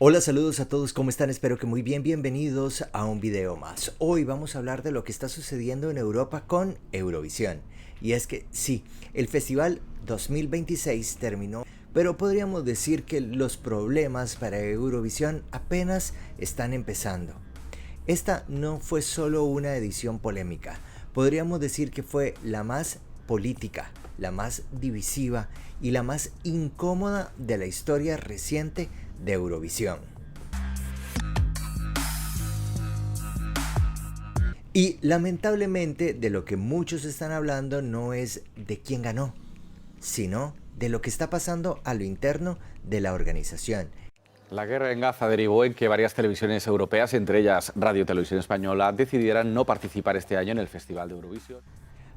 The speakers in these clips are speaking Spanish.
Hola, saludos a todos, ¿cómo están? Espero que muy bien, bienvenidos a un video más. Hoy vamos a hablar de lo que está sucediendo en Europa con Eurovisión. Y es que sí, el festival 2026 terminó, pero podríamos decir que los problemas para Eurovisión apenas están empezando. Esta no fue solo una edición polémica, podríamos decir que fue la más política, la más divisiva y la más incómoda de la historia reciente de Eurovisión. Y lamentablemente de lo que muchos están hablando no es de quién ganó, sino de lo que está pasando a lo interno de la organización. La guerra en Gaza derivó en que varias televisiones europeas, entre ellas Radio Televisión Española, decidieran no participar este año en el Festival de Eurovisión.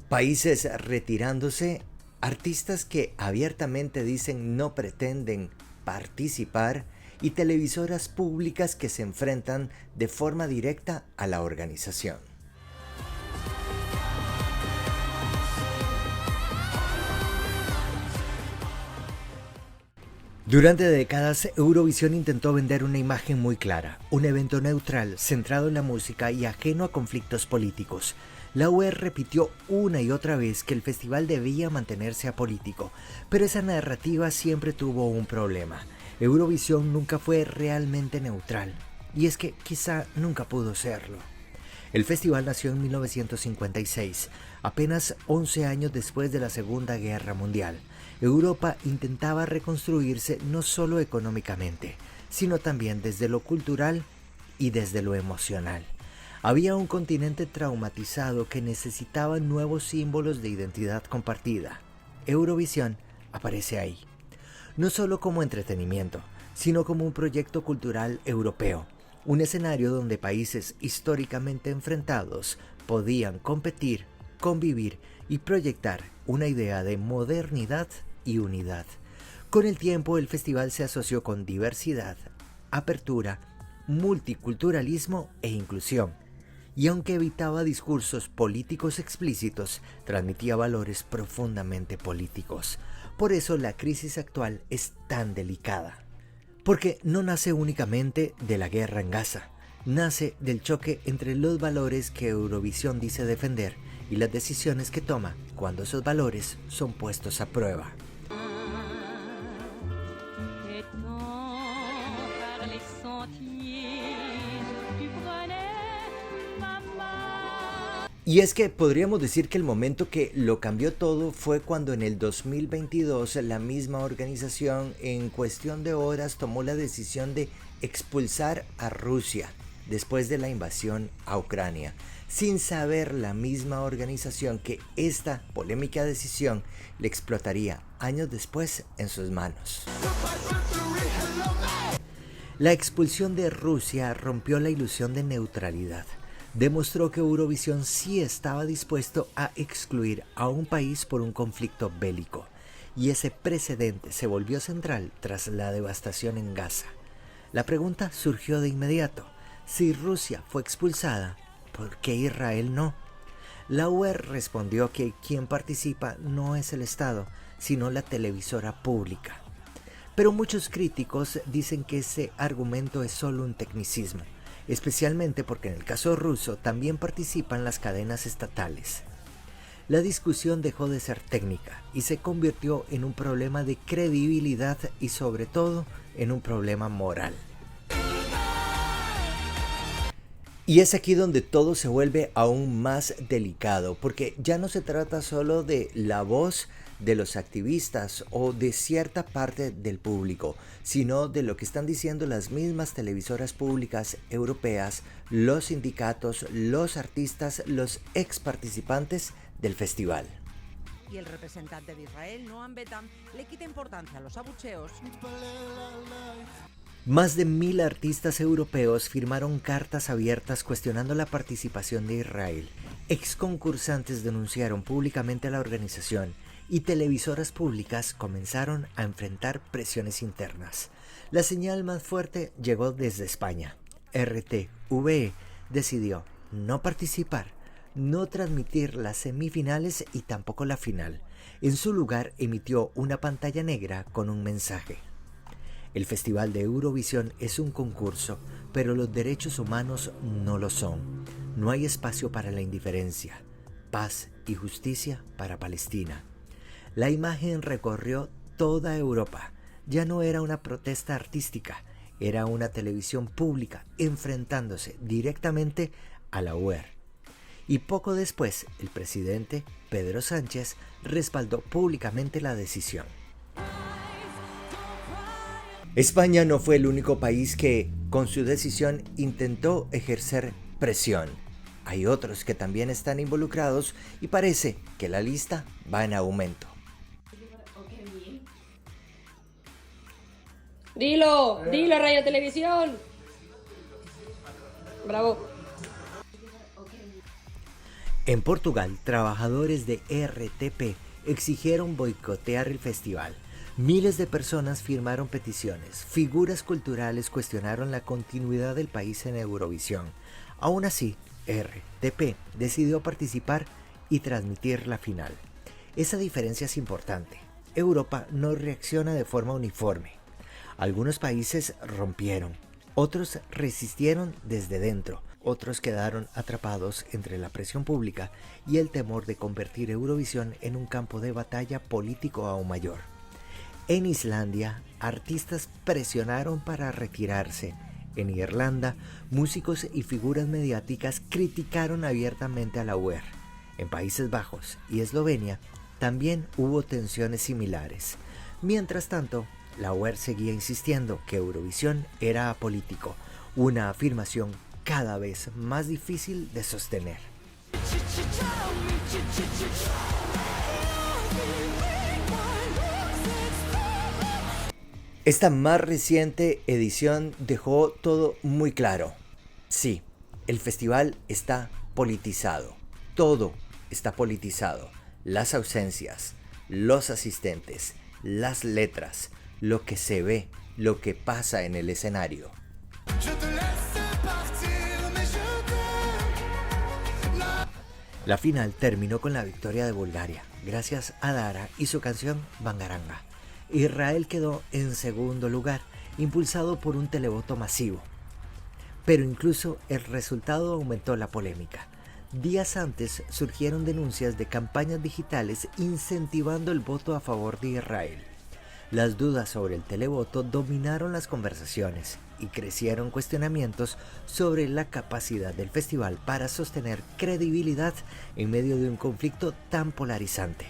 Países retirándose, artistas que abiertamente dicen no pretenden participar y televisoras públicas que se enfrentan de forma directa a la organización. Durante décadas, Eurovisión intentó vender una imagen muy clara, un evento neutral, centrado en la música y ajeno a conflictos políticos. La UE repitió una y otra vez que el festival debía mantenerse apolítico, pero esa narrativa siempre tuvo un problema. Eurovisión nunca fue realmente neutral, y es que quizá nunca pudo serlo. El festival nació en 1956, apenas 11 años después de la Segunda Guerra Mundial. Europa intentaba reconstruirse no solo económicamente, sino también desde lo cultural y desde lo emocional. Había un continente traumatizado que necesitaba nuevos símbolos de identidad compartida. Eurovisión aparece ahí, no solo como entretenimiento, sino como un proyecto cultural europeo, un escenario donde países históricamente enfrentados podían competir, convivir y proyectar una idea de modernidad y unidad. Con el tiempo, el festival se asoció con diversidad, apertura, multiculturalismo e inclusión. Y aunque evitaba discursos políticos explícitos, transmitía valores profundamente políticos. Por eso la crisis actual es tan delicada. Porque no nace únicamente de la guerra en Gaza, nace del choque entre los valores que Eurovisión dice defender y las decisiones que toma cuando esos valores son puestos a prueba. Y es que podríamos decir que el momento que lo cambió todo fue cuando en el 2022 la misma organización en cuestión de horas tomó la decisión de expulsar a Rusia después de la invasión a Ucrania, sin saber la misma organización que esta polémica decisión le explotaría años después en sus manos. La expulsión de Rusia rompió la ilusión de neutralidad. Demostró que Eurovisión sí estaba dispuesto a excluir a un país por un conflicto bélico, y ese precedente se volvió central tras la devastación en Gaza. La pregunta surgió de inmediato: si Rusia fue expulsada, ¿por qué Israel no? La UE respondió que quien participa no es el Estado, sino la televisora pública. Pero muchos críticos dicen que ese argumento es solo un tecnicismo, especialmente porque en el caso ruso también participan las cadenas estatales. La discusión dejó de ser técnica y se convirtió en un problema de credibilidad y sobre todo en un problema moral. Y es aquí donde todo se vuelve aún más delicado, porque ya no se trata solo de la voz de los activistas o de cierta parte del público, sino de lo que están diciendo las mismas televisoras públicas europeas, los sindicatos, los artistas, los ex participantes del festival. Y el representante de Israel, Noam Betam, le quita importancia a los abucheos. Más de 1000 artistas europeos firmaron cartas abiertas cuestionando la participación de Israel. Ex concursantes denunciaron públicamente a la organización y televisoras públicas comenzaron a enfrentar presiones internas. La señal más fuerte llegó desde España. RTVE decidió no participar, no transmitir las semifinales y tampoco la final. En su lugar emitió una pantalla negra con un mensaje. El Festival de Eurovisión es un concurso, pero los derechos humanos no lo son. No hay espacio para la indiferencia, paz y justicia para Palestina. La imagen recorrió toda Europa. Ya no era una protesta artística, era una televisión pública enfrentándose directamente a la UER. Y poco después, el presidente Pedro Sánchez respaldó públicamente la decisión. España no fue el único país que, con su decisión, intentó ejercer presión. Hay otros que también están involucrados y parece que la lista va en aumento. Dilo, Radio Televisión. Bravo. En Portugal, trabajadores de RTP exigieron boicotear el festival. Miles de personas firmaron peticiones. Figuras culturales cuestionaron la continuidad del país en Eurovisión. Aún así, RTP decidió participar y transmitir la final. Esa diferencia es importante. Europa no reacciona de forma uniforme. Algunos países rompieron, otros resistieron desde dentro, otros quedaron atrapados entre la presión pública y el temor de convertir Eurovisión en un campo de batalla político aún mayor. En Islandia, artistas presionaron para retirarse. En Irlanda, músicos y figuras mediáticas criticaron abiertamente a la UER. En Países Bajos y Eslovenia también hubo tensiones similares. Mientras tanto, la UER seguía insistiendo que Eurovisión era apolítico, una afirmación cada vez más difícil de sostener. Esta más reciente edición dejó todo muy claro. Sí, el festival está politizado. Todo está politizado. Las ausencias, los asistentes, las letras, lo que se ve, lo que pasa en el escenario. La final terminó con la victoria de Bulgaria, gracias a Dara y su canción Bangaranga. Israel quedó en segundo lugar, impulsado por un televoto masivo. Pero incluso el resultado aumentó la polémica. Días antes surgieron denuncias de campañas digitales incentivando el voto a favor de Israel. Las dudas sobre el televoto dominaron las conversaciones y crecieron cuestionamientos sobre la capacidad del festival para sostener credibilidad en medio de un conflicto tan polarizante.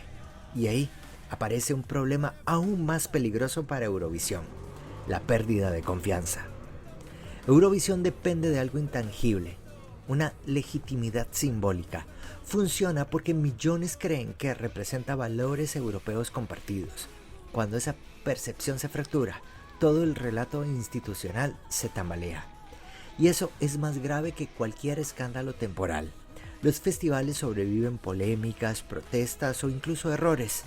Y ahí aparece un problema aún más peligroso para Eurovisión: la pérdida de confianza. Eurovisión depende de algo intangible, una legitimidad simbólica. Funciona porque millones creen que representa valores europeos compartidos. Cuando esa percepción se fractura, todo el relato institucional se tambalea. Y eso es más grave que cualquier escándalo temporal. Los festivales sobreviven polémicas, protestas o incluso errores.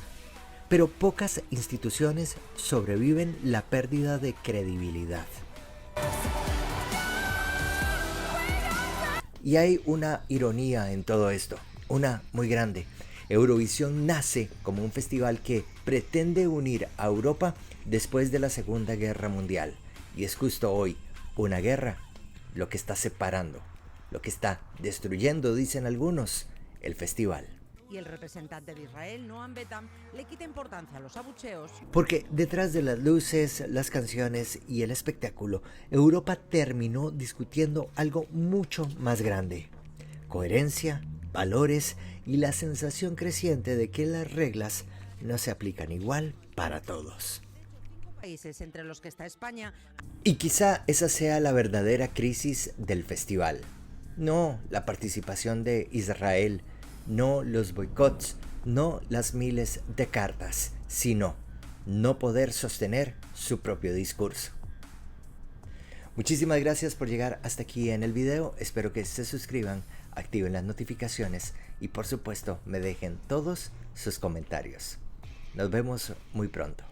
Pero pocas instituciones sobreviven la pérdida de credibilidad. Y hay una ironía en todo esto, una muy grande. Eurovisión nace como un festival que pretende unir a Europa después de la Segunda Guerra Mundial. Y es justo hoy una guerra lo que está separando, lo que está destruyendo, dicen algunos, el festival. Y el representante de Israel, Noam Betam, le quita importancia a los abucheos. Porque detrás de las luces, las canciones y el espectáculo, Europa terminó discutiendo algo mucho más grande: coherencia, valores y la sensación creciente de que las reglas no se aplican igual para todos. Países entre los que está España. Y quizá esa sea la verdadera crisis del festival. No la participación de Israel, no los boicots, no las miles de cartas, sino no poder sostener su propio discurso. Muchísimas gracias por llegar hasta aquí en el video. Espero que se suscriban, activen las notificaciones y por supuesto me dejen todos sus comentarios. Nos vemos muy pronto.